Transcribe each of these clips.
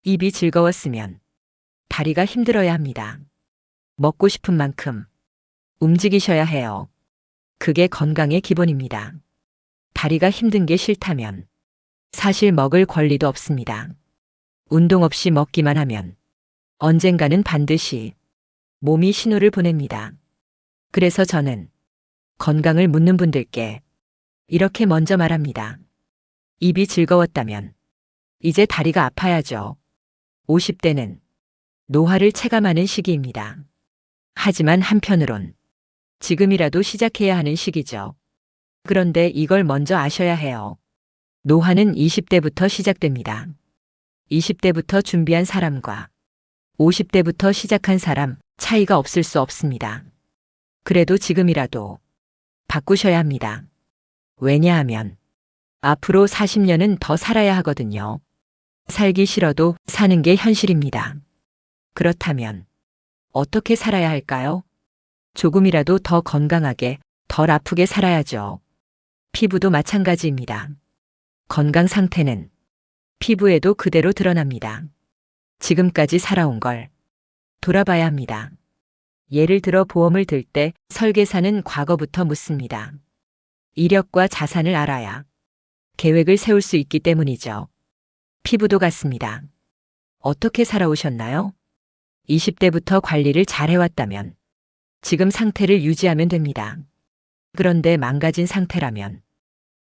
입이 즐거웠으면 다리가 힘들어야 합니다. 먹고 싶은 만큼 움직이셔야 해요. 그게 건강의 기본입니다. 다리가 힘든 게 싫다면 사실 먹을 권리도 없습니다. 운동 없이 먹기만 하면 언젠가는 반드시 몸이 신호를 보냅니다. 그래서 저는 건강을 묻는 분들께 이렇게 먼저 말합니다. 입이 즐거웠다면 이제 다리가 아파야죠. 50대는 노화를 체감하는 시기입니다. 하지만 한편으론 지금이라도 시작해야 하는 시기죠. 그런데 이걸 먼저 아셔야 해요. 노화는 20대부터 시작됩니다. 20대부터 준비한 사람과 50대부터 시작한 사람 차이가 없을 수 없습니다. 그래도 지금이라도 바꾸셔야 합니다. 왜냐하면 앞으로 40년은 더 살아야 하거든요. 살기 싫어도 사는 게 현실입니다. 그렇다면 어떻게 살아야 할까요? 조금이라도 더 건강하게, 덜 아프게 살아야죠. 피부도 마찬가지입니다. 건강 상태는 피부에도 그대로 드러납니다. 지금까지 살아온 걸 돌아봐야 합니다. 예를 들어 보험을 들 때 설계사는 과거부터 묻습니다. 이력과 자산을 알아야 계획을 세울 수 있기 때문이죠. 피부도 같습니다. 어떻게 살아오셨나요? 20대부터 관리를 잘 해왔다면 지금 상태를 유지하면 됩니다. 그런데 망가진 상태라면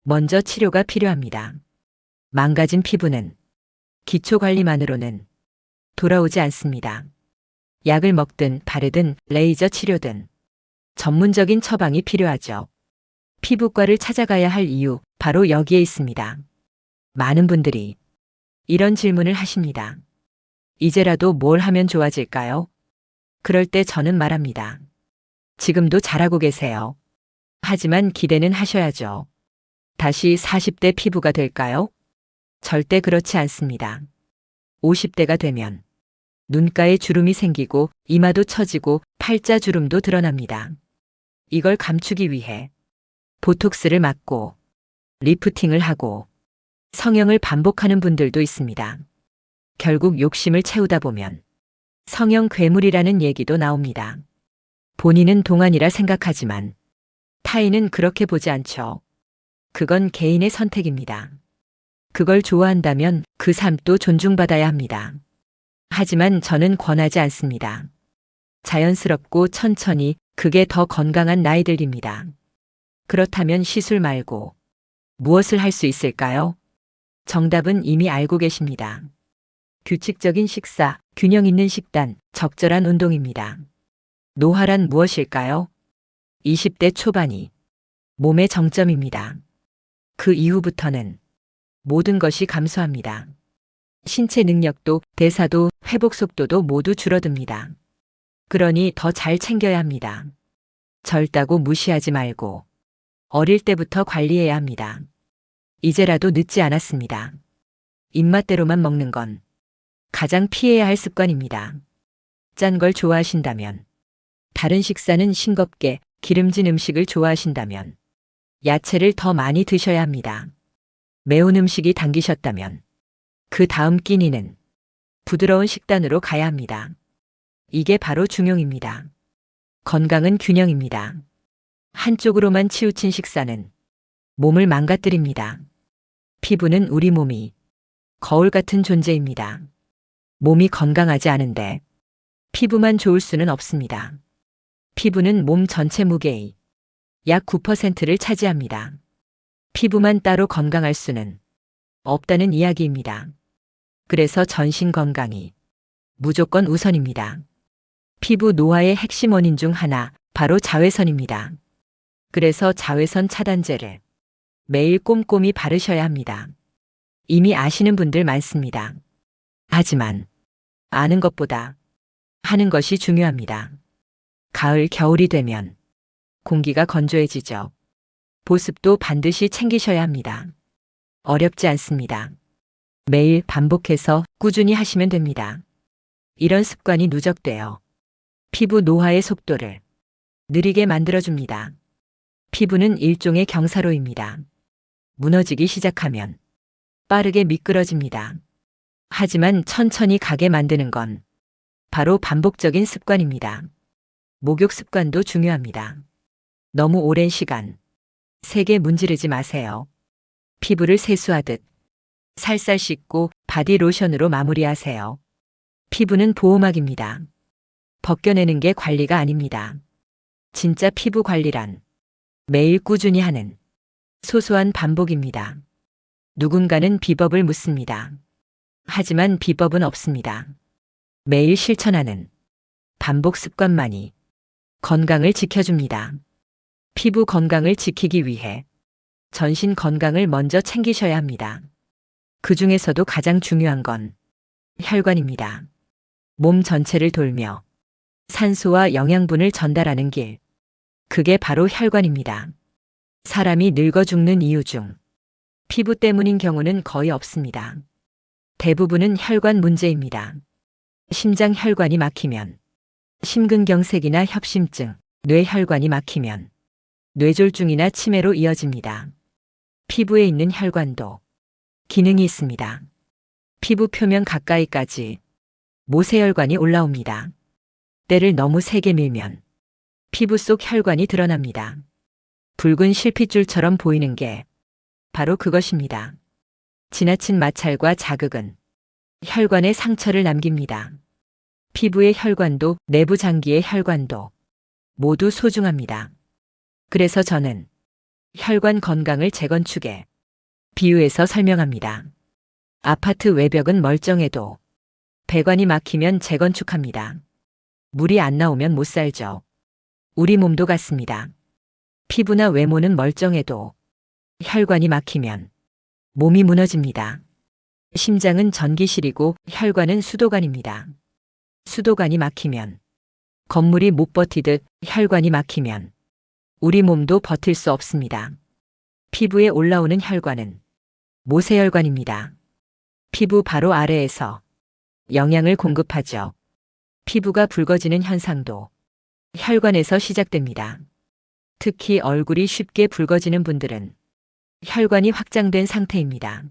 먼저 치료가 필요합니다. 망가진 피부는 기초 관리만으로는 돌아오지 않습니다. 약을 먹든 바르든 레이저 치료든 전문적인 처방이 필요하죠. 피부과를 찾아가야 할 이유 바로 여기에 있습니다. 많은 분들이 이런 질문을 하십니다. 이제라도 뭘 하면 좋아질까요? 그럴 때 저는 말합니다. 지금도 잘하고 계세요. 하지만 기대는 하셔야죠. 다시 40대 피부가 될까요? 절대 그렇지 않습니다. 50대가 되면 눈가에 주름이 생기고 이마도 처지고 팔자 주름도 드러납니다. 이걸 감추기 위해 보톡스를 맞고 리프팅을 하고 성형을 반복하는 분들도 있습니다. 결국 욕심을 채우다 보면 성형 괴물이라는 얘기도 나옵니다. 본인은 동안이라 생각하지만 타인은 그렇게 보지 않죠. 그건 개인의 선택입니다. 그걸 좋아한다면 그 삶도 존중받아야 합니다. 하지만 저는 권하지 않습니다. 자연스럽고 천천히 그게 더 건강한 나이들입니다. 그렇다면 시술 말고 무엇을 할 수 있을까요? 정답은 이미 알고 계십니다. 규칙적인 식사, 균형 있는 식단, 적절한 운동입니다. 노화란 무엇일까요? 20대 초반이 몸의 정점입니다. 그 이후부터는 모든 것이 감소합니다. 신체 능력도 대사도 회복 속도도 모두 줄어듭니다. 그러니 더 잘 챙겨야 합니다. 젊다고 무시하지 말고 어릴 때부터 관리해야 합니다. 이제라도 늦지 않았습니다. 입맛대로만 먹는 건 가장 피해야 할 습관입니다. 짠 걸 좋아하신다면, 다른 식사는 싱겁게 기름진 음식을 좋아하신다면 야채를 더 많이 드셔야 합니다. 매운 음식이 당기셨다면 그 다음 끼니는 부드러운 식단으로 가야 합니다. 이게 바로 중용입니다. 건강은 균형입니다. 한쪽으로만 치우친 식사는 몸을 망가뜨립니다. 피부는 우리 몸이 거울 같은 존재입니다. 몸이 건강하지 않은데 피부만 좋을 수는 없습니다. 피부는 몸 전체 무게의 약 9%를 차지합니다. 피부만 따로 건강할 수는 없다는 이야기입니다. 그래서 전신 건강이 무조건 우선입니다. 피부 노화의 핵심 원인 중 하나, 바로 자외선입니다. 그래서 자외선 차단제를 매일 꼼꼼히 바르셔야 합니다. 이미 아시는 분들 많습니다. 하지만 아는 것보다 하는 것이 중요합니다. 가을, 겨울이 되면 공기가 건조해지죠. 보습도 반드시 챙기셔야 합니다. 어렵지 않습니다. 매일 반복해서 꾸준히 하시면 됩니다. 이런 습관이 누적되어 피부 노화의 속도를 느리게 만들어줍니다. 피부는 일종의 경사로입니다. 무너지기 시작하면 빠르게 미끄러집니다. 하지만 천천히 가게 만드는 건 바로 반복적인 습관입니다. 목욕 습관도 중요합니다. 너무 오랜 시간 세게 문지르지 마세요. 피부를 세수하듯 살살 씻고 바디로션으로 마무리하세요. 피부는 보호막입니다. 벗겨내는 게 관리가 아닙니다. 진짜 피부 관리란 매일 꾸준히 하는 소소한 반복입니다. 누군가는 비법을 묻습니다. 하지만 비법은 없습니다. 매일 실천하는 반복 습관만이 건강을 지켜줍니다. 피부 건강을 지키기 위해 전신 건강을 먼저 챙기셔야 합니다. 그 중에서도 가장 중요한 건 혈관입니다. 몸 전체를 돌며 산소와 영양분을 전달하는 길. 그게 바로 혈관입니다. 사람이 늙어 죽는 이유 중 피부 때문인 경우는 거의 없습니다. 대부분은 혈관 문제입니다. 심장 혈관이 막히면 심근경색이나 협심증, 뇌혈관이 막히면 뇌졸중이나 치매로 이어집니다. 피부에 있는 혈관도 기능이 있습니다. 피부 표면 가까이까지 모세혈관이 올라옵니다. 때를 너무 세게 밀면 피부 속 혈관이 드러납니다. 붉은 실핏줄처럼 보이는 게 바로 그것입니다. 지나친 마찰과 자극은 혈관에 상처를 남깁니다. 피부의 혈관도 내부 장기의 혈관도 모두 소중합니다. 그래서 저는 혈관 건강을 재건축에 비유해서 설명합니다. 아파트 외벽은 멀쩡해도 배관이 막히면 재건축합니다. 물이 안 나오면 못 살죠. 우리 몸도 같습니다. 피부나 외모는 멀쩡해도 혈관이 막히면 몸이 무너집니다. 심장은 전기실이고 혈관은 수도관입니다. 수도관이 막히면 건물이 못 버티듯 혈관이 막히면 우리 몸도 버틸 수 없습니다. 피부에 올라오는 혈관은 모세혈관입니다. 피부 바로 아래에서 영양을 공급하죠. 피부가 붉어지는 현상도 혈관에서 시작됩니다. 특히 얼굴이 쉽게 붉어지는 분들은 혈관이 확장된 상태입니다.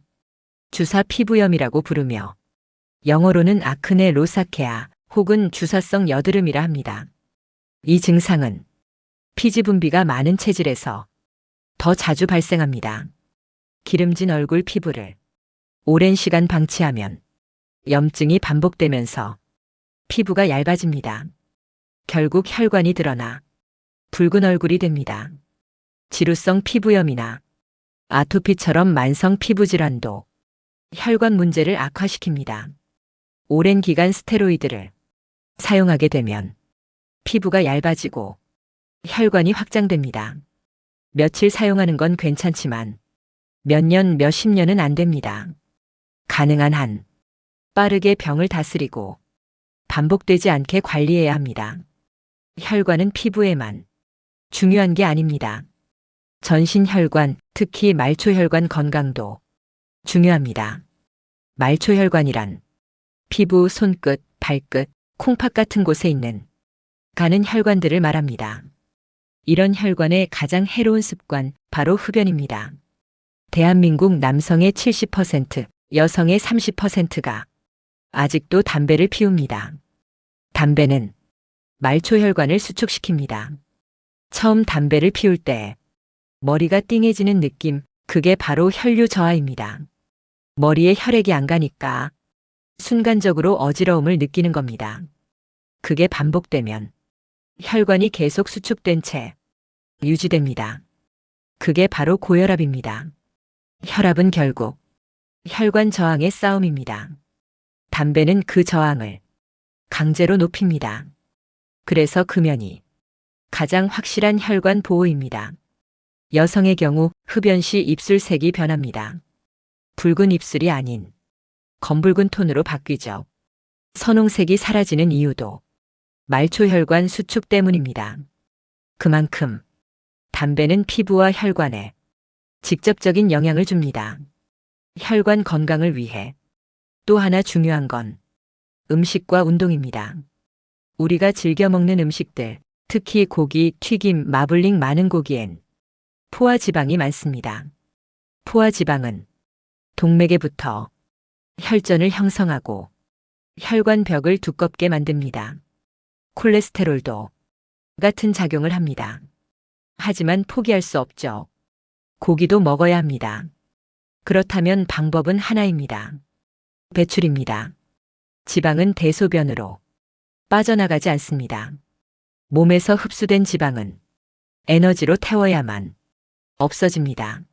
주사 피부염이라고 부르며 영어로는 아크네 로사케아 혹은 주사성 여드름이라 합니다. 이 증상은 피지 분비가 많은 체질에서 더 자주 발생합니다. 기름진 얼굴 피부를 오랜 시간 방치하면 염증이 반복되면서 피부가 얇아집니다. 결국 혈관이 드러나 붉은 얼굴이 됩니다. 지루성 피부염이나 아토피처럼 만성 피부 질환도 혈관 문제를 악화시킵니다. 오랜 기간 스테로이드를 사용하게 되면 피부가 얇아지고 혈관이 확장됩니다. 며칠 사용하는 건 괜찮지만 몇 년, 몇십 년은 안 됩니다. 가능한 한 빠르게 병을 다스리고 반복되지 않게 관리해야 합니다. 혈관은 피부에만 중요한 게 아닙니다. 전신 혈관, 특히 말초혈관 건강도 중요합니다. 말초혈관이란 피부, 손끝, 발끝, 콩팥 같은 곳에 있는 가는 혈관들을 말합니다. 이런 혈관의 가장 해로운 습관, 바로 흡연입니다. 대한민국 남성의 70%, 여성의 30%가 아직도 담배를 피웁니다. 담배는 말초혈관을 수축시킵니다. 처음 담배를 피울 때 머리가 띵해지는 느낌, 그게 바로 혈류 저하입니다. 머리에 혈액이 안 가니까 순간적으로 어지러움을 느끼는 겁니다. 그게 반복되면 혈관이 계속 수축된 채 유지됩니다. 그게 바로 고혈압입니다. 혈압은 결국 혈관 저항의 싸움입니다. 담배는 그 저항을 강제로 높입니다. 그래서 금연이 가장 확실한 혈관 보호입니다. 여성의 경우 흡연 시 입술색이 변합니다. 붉은 입술이 아닌 검붉은 톤으로 바뀌죠. 선홍색이 사라지는 이유도 말초혈관 수축 때문입니다. 그만큼 담배는 피부와 혈관에 직접적인 영향을 줍니다. 혈관 건강을 위해 또 하나 중요한 건 음식과 운동입니다. 우리가 즐겨 먹는 음식들, 특히 고기, 튀김, 마블링 많은 고기엔 포화지방이 많습니다. 포화지방은 동맥에 붙어 혈전을 형성하고 혈관벽을 두껍게 만듭니다. 콜레스테롤도 같은 작용을 합니다. 하지만 포기할 수 없죠. 고기도 먹어야 합니다. 그렇다면 방법은 하나입니다. 배출입니다. 지방은 대소변으로 빠져나가지 않습니다. 몸에서 흡수된 지방은 에너지로 태워야만 없어집니다.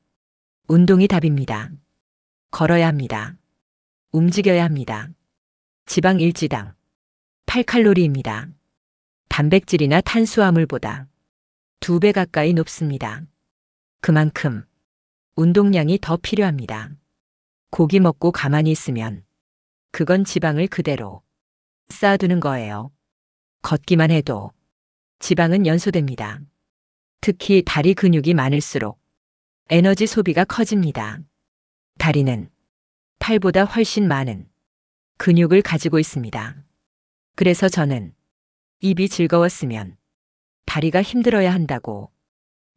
운동이 답입니다. 걸어야 합니다. 움직여야 합니다. 지방 일지당 8칼로리입니다. 단백질이나 탄수화물보다 2배 가까이 높습니다. 그만큼 운동량이 더 필요합니다. 고기 먹고 가만히 있으면 그건 지방을 그대로 쌓아두는 거예요. 걷기만 해도 지방은 연소됩니다. 특히 다리 근육이 많을수록 에너지 소비가 커집니다. 다리는 팔보다 훨씬 많은 근육을 가지고 있습니다. 그래서 저는 입이 즐거웠으면 다리가 힘들어야 한다고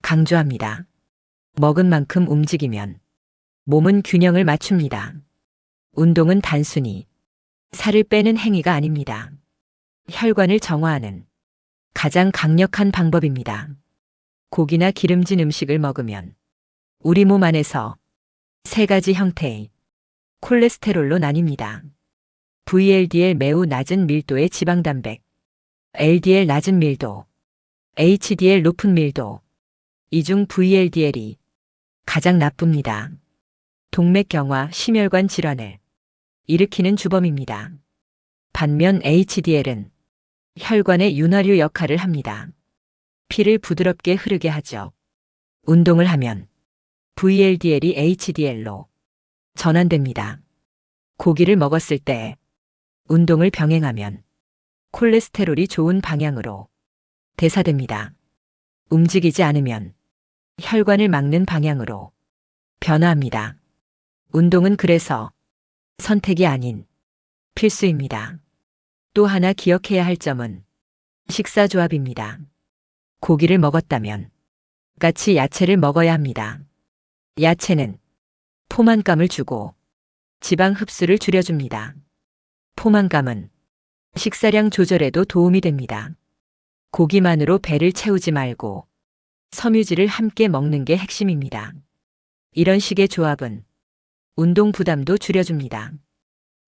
강조합니다. 먹은 만큼 움직이면 몸은 균형을 맞춥니다. 운동은 단순히 살을 빼는 행위가 아닙니다. 혈관을 정화하는 가장 강력한 방법입니다. 고기나 기름진 음식을 먹으면 우리 몸 안에서 3가지 형태의 콜레스테롤로 나뉩니다. VLDL 매우 낮은 밀도의 지방단백, LDL 낮은 밀도, HDL 높은 밀도. 이 중 VLDL이 가장 나쁩니다. 동맥경화, 심혈관 질환을 일으키는 주범입니다. 반면 HDL은 혈관의 윤활유 역할을 합니다. 피를 부드럽게 흐르게 하죠. 운동을 하면 VLDL이 HDL로 전환됩니다. 고기를 먹었을 때 운동을 병행하면 콜레스테롤이 좋은 방향으로 대사됩니다. 움직이지 않으면 혈관을 막는 방향으로 변화합니다. 운동은 그래서 선택이 아닌 필수입니다. 또 하나 기억해야 할 점은 식사 조합입니다. 고기를 먹었다면 같이 야채를 먹어야 합니다. 야채는 포만감을 주고 지방 흡수를 줄여줍니다. 포만감은 식사량 조절에도 도움이 됩니다. 고기만으로 배를 채우지 말고 섬유질을 함께 먹는 게 핵심입니다. 이런 식의 조합은 운동 부담도 줄여줍니다.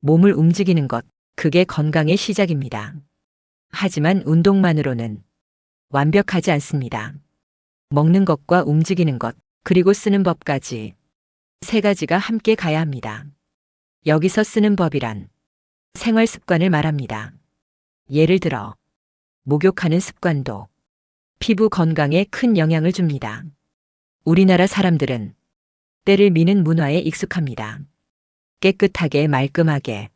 몸을 움직이는 것, 그게 건강의 시작입니다. 하지만 운동만으로는 완벽하지 않습니다. 먹는 것과 움직이는 것, 그리고 쓰는 법까지 3가지가 함께 가야 합니다. 여기서 쓰는 법이란 생활 습관을 말합니다. 예를 들어 목욕하는 습관도 피부 건강에 큰 영향을 줍니다. 우리나라 사람들은 때를 미는 문화에 익숙합니다. 깨끗하게 말끔하게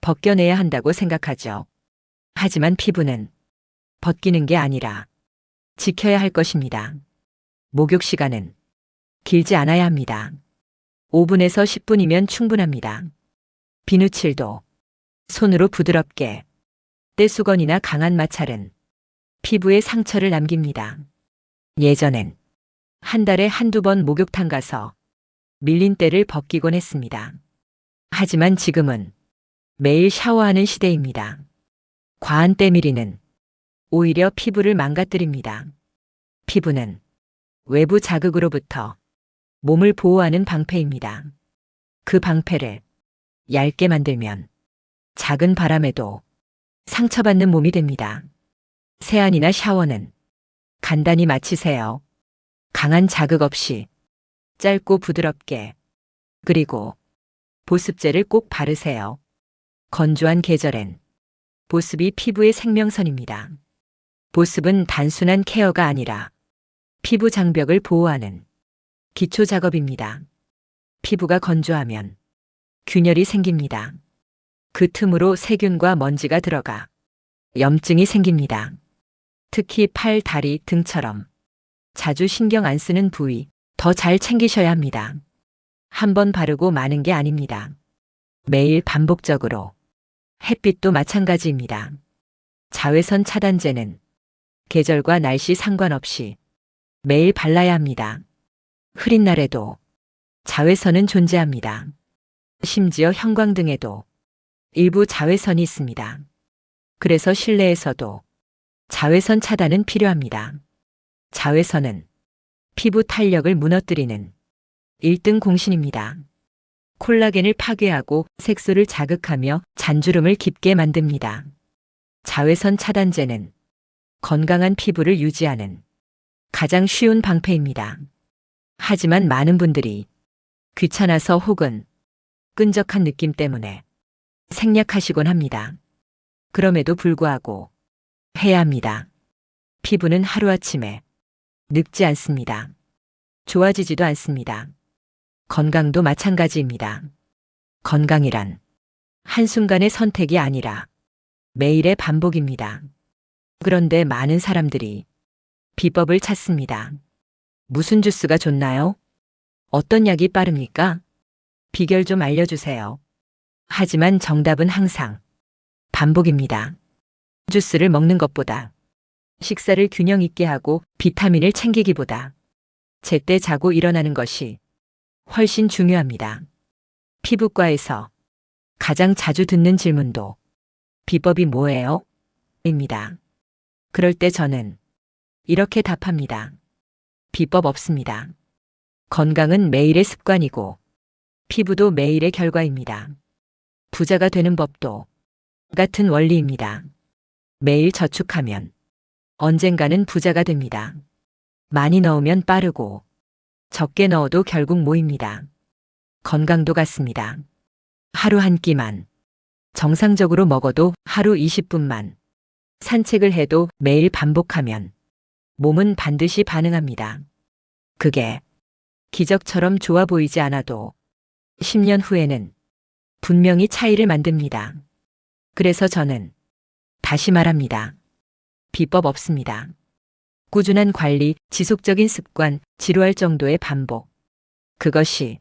벗겨내야 한다고 생각하죠. 하지만 피부는 벗기는 게 아니라 지켜야 할 것입니다. 목욕 시간은 길지 않아야 합니다. 5분에서 10분이면 충분합니다. 비누칠도 손으로 부드럽게, 떼수건이나 강한 마찰은 피부에 상처를 남깁니다. 예전엔 한 달에 한두 번 목욕탕 가서 밀린 때를 벗기곤 했습니다. 하지만 지금은 매일 샤워하는 시대입니다. 과한 때밀이는 오히려 피부를 망가뜨립니다. 피부는 외부 자극으로부터 몸을 보호하는 방패입니다. 그 방패를 얇게 만들면 작은 바람에도 상처받는 몸이 됩니다. 세안이나 샤워는 간단히 마치세요. 강한 자극 없이 짧고 부드럽게. 그리고 보습제를 꼭 바르세요. 건조한 계절엔 보습이 피부의 생명선입니다. 보습은 단순한 케어가 아니라 피부 장벽을 보호하는 기초 작업입니다. 피부가 건조하면 균열이 생깁니다. 그 틈으로 세균과 먼지가 들어가 염증이 생깁니다. 특히 팔, 다리, 등처럼 자주 신경 안 쓰는 부위 더 잘 챙기셔야 합니다. 한 번 바르고 마는 게 아닙니다. 매일 반복적으로. 햇빛도 마찬가지입니다. 자외선 차단제는 계절과 날씨 상관없이 매일 발라야 합니다. 흐린 날에도 자외선은 존재합니다. 심지어 형광등에도 일부 자외선이 있습니다. 그래서 실내에서도 자외선 차단은 필요합니다. 자외선은 피부 탄력을 무너뜨리는 1등 공신입니다. 콜라겐을 파괴하고 색소를 자극하며 잔주름을 깊게 만듭니다. 자외선 차단제는 건강한 피부를 유지하는 가장 쉬운 방패입니다. 하지만 많은 분들이 귀찮아서 혹은 끈적한 느낌 때문에 생략하시곤 합니다. 그럼에도 불구하고 해야 합니다. 피부는 하루아침에 늙지 않습니다. 좋아지지도 않습니다. 건강도 마찬가지입니다. 건강이란 한순간의 선택이 아니라 매일의 반복입니다. 그런데 많은 사람들이 비법을 찾습니다. 무슨 주스가 좋나요? 어떤 약이 빠릅니까? 비결 좀 알려주세요. 하지만 정답은 항상 반복입니다. 주스를 먹는 것보다 식사를 균형 있게 하고 비타민을 챙기기보다 제때 자고 일어나는 것이 훨씬 중요합니다. 피부과에서 가장 자주 듣는 질문도 비법이 뭐예요? 입니다. 그럴 때 저는 이렇게 답합니다. 비법 없습니다. 건강은 매일의 습관이고 피부도 매일의 결과입니다. 부자가 되는 법도 같은 원리입니다. 매일 저축하면 언젠가는 부자가 됩니다. 많이 넣으면 빠르고 적게 넣어도 결국 모입니다. 건강도 같습니다. 하루 한 끼만 정상적으로 먹어도 하루 20분만 산책을 해도 매일 반복하면 몸은 반드시 반응합니다. 그게 기적처럼 좋아 보이지 않아도 10년 후에는 분명히 차이를 만듭니다. 그래서 저는 다시 말합니다. 비법 없습니다. 꾸준한 관리, 지속적인 습관, 지루할 정도의 반복. 그것이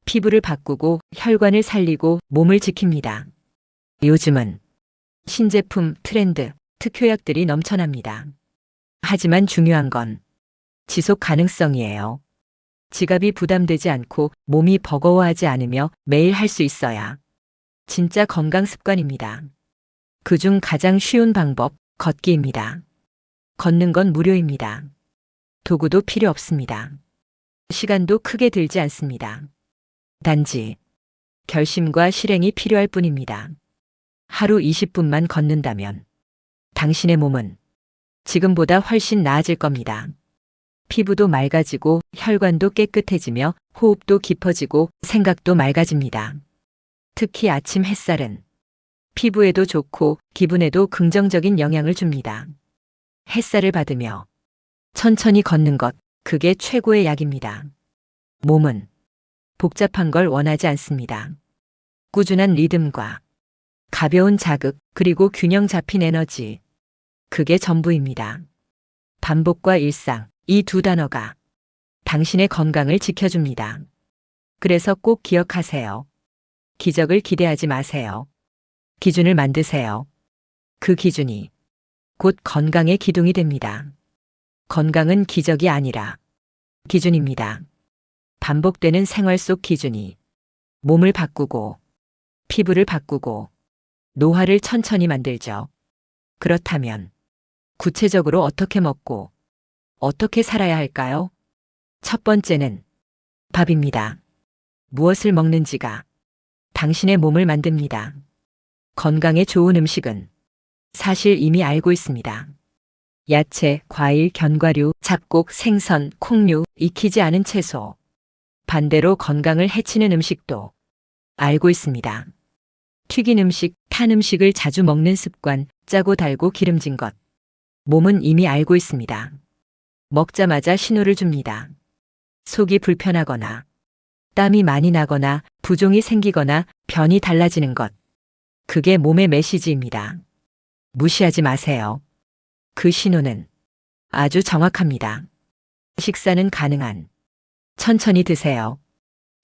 피부를 바꾸고 혈관을 살리고 몸을 지킵니다. 요즘은 신제품, 트렌드, 특효약들이 넘쳐납니다. 하지만 중요한 건 지속 가능성이에요. 지갑이 부담되지 않고 몸이 버거워하지 않으며 매일 할 수 있어야 진짜 건강 습관입니다. 그중 가장 쉬운 방법, 걷기입니다. 걷는 건 무료입니다. 도구도 필요 없습니다. 시간도 크게 들지 않습니다. 단지 결심과 실행이 필요할 뿐입니다. 하루 20분만 걷는다면 당신의 몸은 지금보다 훨씬 나아질 겁니다. 피부도 맑아지고 혈관도 깨끗해지며 호흡도 깊어지고 생각도 맑아집니다. 특히 아침 햇살은 피부에도 좋고 기분에도 긍정적인 영향을 줍니다. 햇살을 받으며 천천히 걷는 것, 그게 최고의 약입니다. 몸은 복잡한 걸 원하지 않습니다. 꾸준한 리듬과 가벼운 자극, 그리고 균형 잡힌 에너지. 그게 전부입니다. 반복과 일상, 이 두 단어가 당신의 건강을 지켜줍니다. 그래서 꼭 기억하세요. 기적을 기대하지 마세요. 기준을 만드세요. 그 기준이 곧 건강의 기둥이 됩니다. 건강은 기적이 아니라 기준입니다. 반복되는 생활 속 기준이 몸을 바꾸고 피부를 바꾸고 노화를 천천히 만들죠. 그렇다면 구체적으로 어떻게 먹고 어떻게 살아야 할까요? 첫 번째는 밥입니다. 무엇을 먹는지가 당신의 몸을 만듭니다. 건강에 좋은 음식은 사실 이미 알고 있습니다. 야채, 과일, 견과류, 잡곡, 생선, 콩류, 익히지 않은 채소. 반대로 건강을 해치는 음식도 알고 있습니다. 튀긴 음식, 탄 음식을 자주 먹는 습관, 짜고 달고 기름진 것. 몸은 이미 알고 있습니다. 먹자마자 신호를 줍니다. 속이 불편하거나, 땀이 많이 나거나, 부종이 생기거나, 변이 달라지는 것. 그게 몸의 메시지입니다. 무시하지 마세요. 그 신호는 아주 정확합니다. 식사는 가능한 천천히 드세요.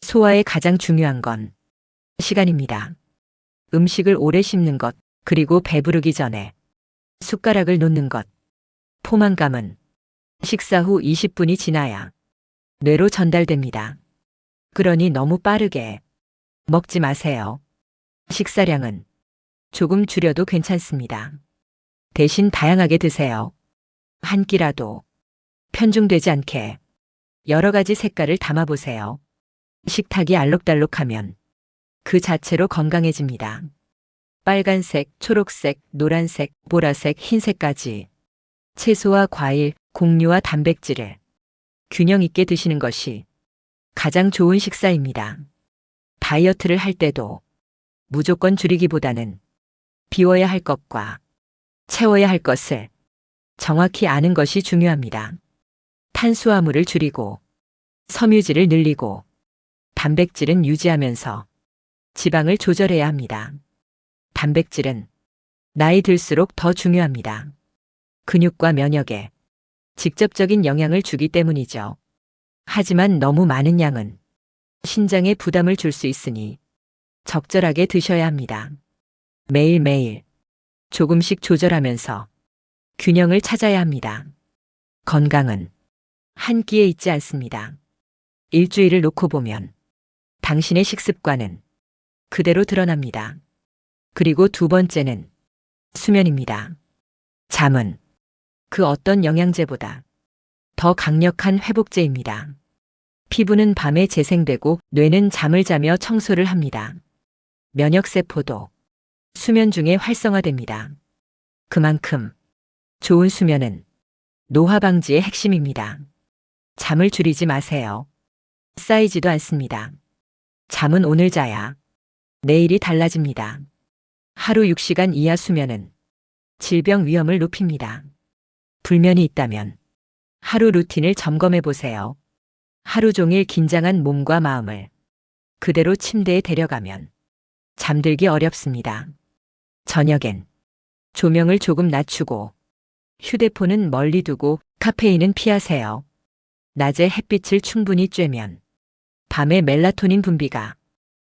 소화에 가장 중요한 건 시간입니다. 음식을 오래 씹는 것, 그리고 배부르기 전에 숟가락을 놓는 것. 포만감은 식사 후 20분이 지나야 뇌로 전달됩니다. 그러니 너무 빠르게 먹지 마세요. 식사량은 조금 줄여도 괜찮습니다. 대신 다양하게 드세요. 한 끼라도 편중되지 않게 여러 가지 색깔을 담아보세요. 식탁이 알록달록하면 그 자체로 건강해집니다. 빨간색, 초록색, 노란색, 보라색, 흰색까지 채소와 과일, 곡류와 단백질을 균형 있게 드시는 것이 가장 좋은 식사입니다. 다이어트를 할 때도 무조건 줄이기보다는 비워야 할 것과 채워야 할 것을 정확히 아는 것이 중요합니다. 탄수화물을 줄이고 섬유질을 늘리고 단백질은 유지하면서 지방을 조절해야 합니다. 단백질은 나이 들수록 더 중요합니다. 근육과 면역에 직접적인 영향을 주기 때문이죠. 하지만 너무 많은 양은 신장에 부담을 줄 수 있으니 적절하게 드셔야 합니다. 매일매일 조금씩 조절하면서 균형을 찾아야 합니다. 건강은 한 끼에 있지 않습니다. 일주일을 놓고 보면 당신의 식습관은 그대로 드러납니다. 그리고 두 번째는 수면입니다. 잠은 그 어떤 영양제보다 더 강력한 회복제입니다. 피부는 밤에 재생되고 뇌는 잠을 자며 청소를 합니다. 면역세포도 수면 중에 활성화됩니다. 그만큼 좋은 수면은 노화 방지의 핵심입니다. 잠을 줄이지 마세요. 쌓이지도 않습니다. 잠은 오늘 자야 내일이 달라집니다. 하루 6시간 이하 수면은 질병 위험을 높입니다. 불면이 있다면 하루 루틴을 점검해 보세요. 하루 종일 긴장한 몸과 마음을 그대로 침대에 데려가면 잠들기 어렵습니다. 저녁엔 조명을 조금 낮추고 휴대폰은 멀리 두고 카페인은 피하세요. 낮에 햇빛을 충분히 쬐면 밤에 멜라토닌 분비가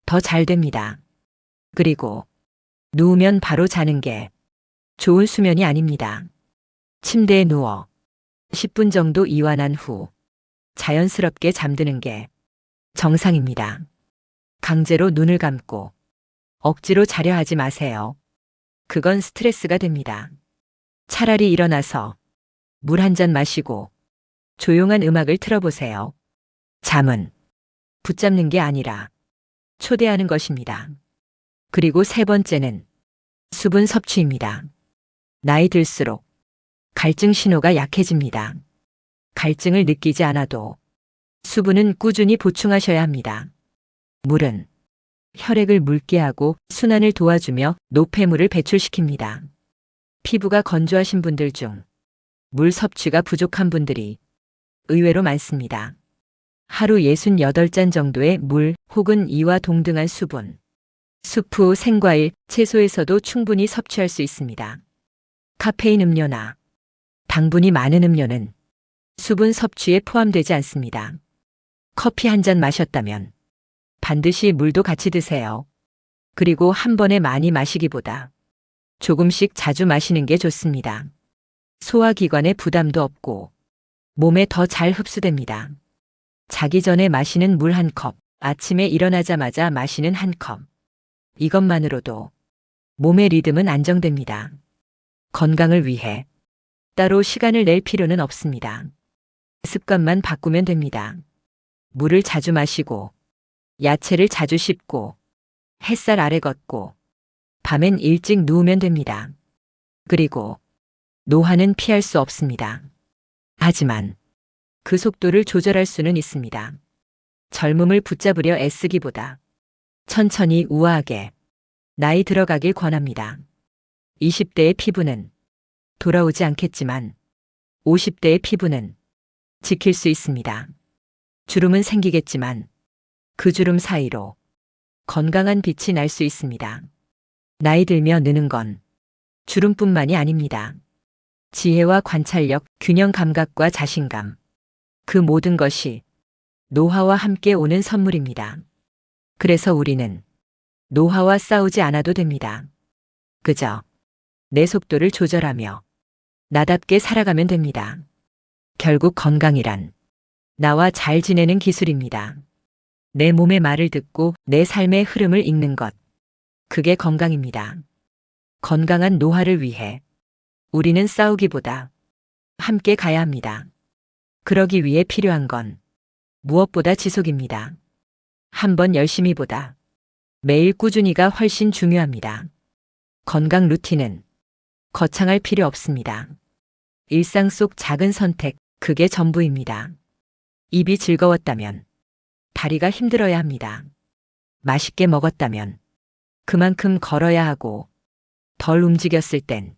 더 잘 됩니다. 그리고 누우면 바로 자는 게 좋은 수면이 아닙니다. 침대에 누워 10분 정도 이완한 후 자연스럽게 잠드는 게 정상입니다. 강제로 눈을 감고 억지로 자려 하지 마세요. 그건 스트레스가 됩니다. 차라리 일어나서 물 한 잔 마시고 조용한 음악을 틀어보세요. 잠은 붙잡는 게 아니라 초대하는 것입니다. 그리고 세 번째는 수분 섭취입니다. 나이 들수록 갈증 신호가 약해집니다. 갈증을 느끼지 않아도 수분은 꾸준히 보충하셔야 합니다. 물은 혈액을 묽게 하고 순환을 도와주며 노폐물을 배출시킵니다. 피부가 건조하신 분들 중 물 섭취가 부족한 분들이 의외로 많습니다. 하루 68잔 정도의 물 혹은 이와 동등한 수분, 수프, 생과일, 채소에서도 충분히 섭취할 수 있습니다. 카페인 음료나 당분이 많은 음료는 수분 섭취에 포함되지 않습니다. 커피 한 잔 마셨다면 반드시 물도 같이 드세요. 그리고 한 번에 많이 마시기보다 조금씩 자주 마시는 게 좋습니다. 소화기관에 부담도 없고 몸에 더 잘 흡수됩니다. 자기 전에 마시는 물 한 컵, 아침에 일어나자마자 마시는 한 컵. 이것만으로도 몸의 리듬은 안정됩니다. 건강을 위해 따로 시간을 낼 필요는 없습니다. 습관만 바꾸면 됩니다. 물을 자주 마시고, 야채를 자주 씹고, 햇살 아래 걷고, 밤엔 일찍 누우면 됩니다. 그리고 노화는 피할 수 없습니다. 하지만 그 속도를 조절할 수는 있습니다. 젊음을 붙잡으려 애쓰기보다 천천히 우아하게 나이 들어가길 권합니다. 20대의 피부는 돌아오지 않겠지만 50대의 피부는 지킬 수 있습니다. 주름은 생기겠지만 그 주름 사이로 건강한 빛이 날 수 있습니다. 나이 들며 느는 건 주름뿐만이 아닙니다. 지혜와 관찰력, 균형 감각과 자신감. 그 모든 것이 노화와 함께 오는 선물입니다. 그래서 우리는 노화와 싸우지 않아도 됩니다. 그저 내 속도를 조절하며 나답게 살아가면 됩니다. 결국 건강이란 나와 잘 지내는 기술입니다. 내 몸의 말을 듣고 내 삶의 흐름을 읽는 것. 그게 건강입니다. 건강한 노화를 위해 우리는 싸우기보다 함께 가야 합니다. 그러기 위해 필요한 건 무엇보다 지속입니다. 한 번 열심히보다 매일 꾸준히가 훨씬 중요합니다. 건강 루틴은 거창할 필요 없습니다. 일상 속 작은 선택, 그게 전부입니다. 입이 즐거웠다면 다리가 힘들어야 합니다. 맛있게 먹었다면 그만큼 걸어야 하고, 덜 움직였을 땐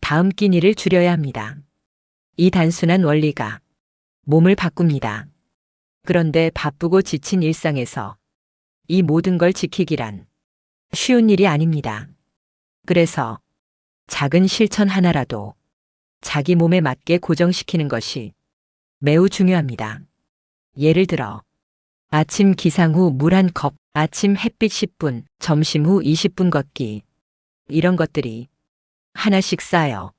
다음 끼니를 줄여야 합니다. 이 단순한 원리가 몸을 바꿉니다. 그런데 바쁘고 지친 일상에서 이 모든 걸 지키기란 쉬운 일이 아닙니다. 그래서 작은 실천 하나라도 자기 몸에 맞게 고정시키는 것이 매우 중요합니다. 예를 들어 아침 기상 후 물 한 컵, 아침 햇빛 10분, 점심 후 20분 걷기. 이런 것들이 하나씩 쌓여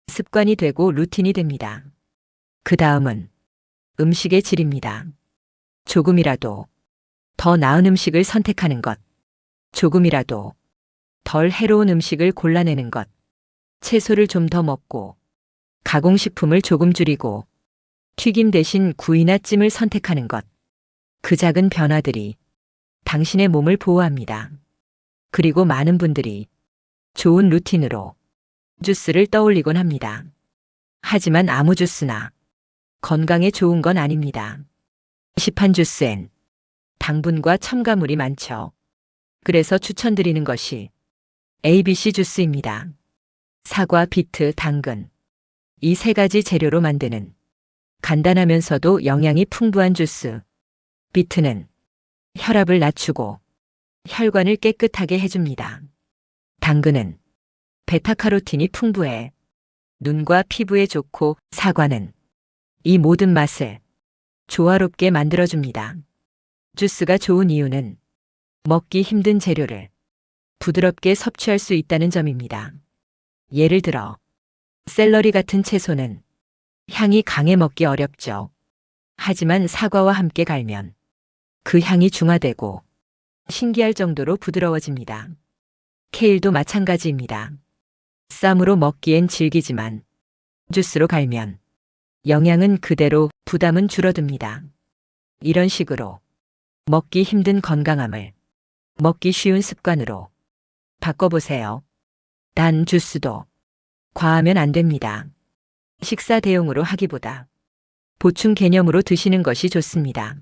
습관이 되고 루틴이 됩니다. 그 다음은 음식의 질입니다. 조금이라도 더 나은 음식을 선택하는 것. 조금이라도 덜 해로운 음식을 골라내는 것. 채소를 좀 더 먹고, 가공식품을 조금 줄이고, 튀김 대신 구이나 찜을 선택하는 것. 그 작은 변화들이 당신의 몸을 보호합니다. 그리고 많은 분들이 좋은 루틴으로 주스를 떠올리곤 합니다. 하지만 아무 주스나 건강에 좋은 건 아닙니다. 시판 주스엔 당분과 첨가물이 많죠. 그래서 추천드리는 것이 ABC 주스입니다. 사과, 비트, 당근. 이 세 가지 재료로 만드는 간단하면서도 영양이 풍부한 주스. 비트는 혈압을 낮추고 혈관을 깨끗하게 해줍니다. 당근은 베타카로틴이 풍부해 눈과 피부에 좋고, 사과는 이 모든 맛을 조화롭게 만들어줍니다. 주스가 좋은 이유는 먹기 힘든 재료를 부드럽게 섭취할 수 있다는 점입니다. 예를 들어 샐러리 같은 채소는 향이 강해 먹기 어렵죠. 하지만 사과와 함께 갈면 그 향이 중화되고 신기할 정도로 부드러워집니다. 케일도 마찬가지입니다. 쌈으로 먹기엔 질기지만 주스로 갈면 영양은 그대로, 부담은 줄어듭니다. 이런 식으로 먹기 힘든 건강함을 먹기 쉬운 습관으로 바꿔보세요. 단 주스도 과하면 안 됩니다. 식사 대용으로 하기보다 보충 개념으로 드시는 것이 좋습니다.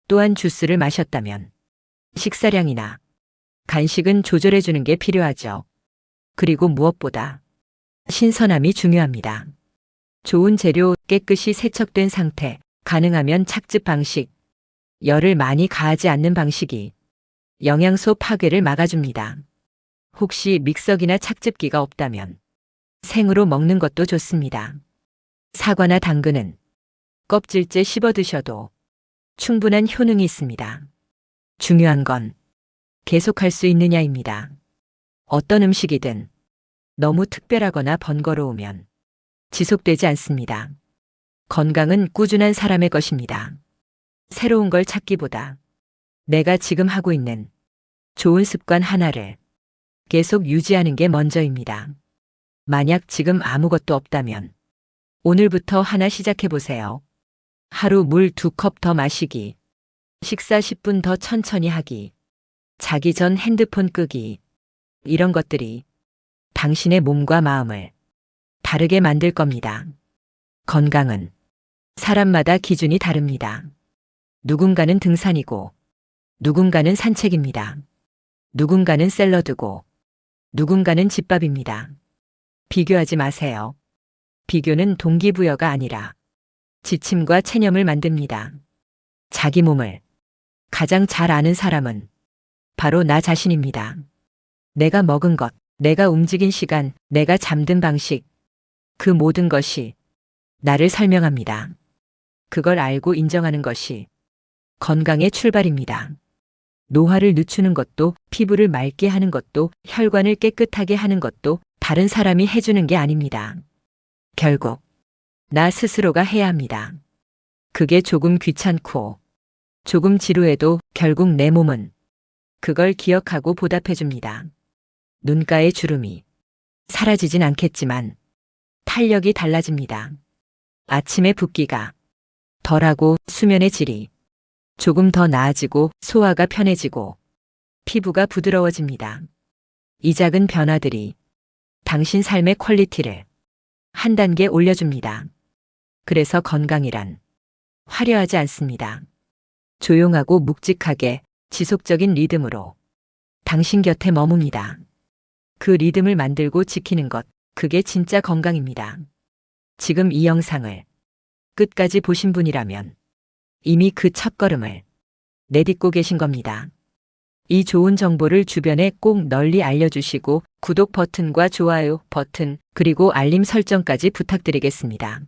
또한 주스를 마셨다면 식사량이나 간식은 조절해주는 게 필요하죠. 그리고 무엇보다 신선함이 중요합니다. 좋은 재료, 깨끗이 세척된 상태, 가능하면 착즙 방식, 열을 많이 가하지 않는 방식이 영양소 파괴를 막아줍니다. 혹시 믹서기나 착즙기가 없다면 생으로 먹는 것도 좋습니다. 사과나 당근은 껍질째 씹어 드셔도 충분한 효능이 있습니다. 중요한 건 계속할 수 있느냐입니다. 어떤 음식이든 너무 특별하거나 번거로우면 지속되지 않습니다. 건강은 꾸준한 사람의 것입니다. 새로운 걸 찾기보다 내가 지금 하고 있는 좋은 습관 하나를 계속 유지하는 게 먼저입니다. 만약 지금 아무것도 없다면 오늘부터 하나 시작해 보세요. 하루 물 2컵 더 마시기, 식사 10분 더 천천히 하기, 자기 전 핸드폰 끄기. 이런 것들이 당신의 몸과 마음을 다르게 만들 겁니다. 건강은 사람마다 기준이 다릅니다. 누군가는 등산이고, 누군가는 산책입니다. 누군가는 샐러드고, 누군가는 집밥입니다. 비교하지 마세요. 비교는 동기부여가 아니라 지침과 체념을 만듭니다. 자기 몸을 가장 잘 아는 사람은 바로 나 자신입니다. 내가 먹은 것, 내가 움직인 시간, 내가 잠든 방식, 그 모든 것이 나를 설명합니다. 그걸 알고 인정하는 것이 건강의 출발입니다. 노화를 늦추는 것도, 피부를 맑게 하는 것도, 혈관을 깨끗하게 하는 것도 다른 사람이 해주는 게 아닙니다. 결국 나 스스로가 해야 합니다. 그게 조금 귀찮고 조금 지루해도 결국 내 몸은 그걸 기억하고 보답해줍니다. 눈가의 주름이 사라지진 않겠지만 탄력이 달라집니다. 아침의 붓기가 덜하고 수면의 질이 조금 더 나아지고 소화가 편해지고 피부가 부드러워집니다. 이 작은 변화들이 당신 삶의 퀄리티를 한 단계 올려줍니다. 그래서 건강이란 화려하지 않습니다. 조용하고 묵직하게 지속적인 리듬으로 당신 곁에 머뭅니다. 그 리듬을 만들고 지키는 것, 그게 진짜 건강입니다. 지금 이 영상을 끝까지 보신 분이라면 이미 그 첫걸음을 내딛고 계신 겁니다. 이 좋은 정보를 주변에 꼭 널리 알려주시고 구독 버튼과 좋아요 버튼 그리고 알림 설정까지 부탁드리겠습니다.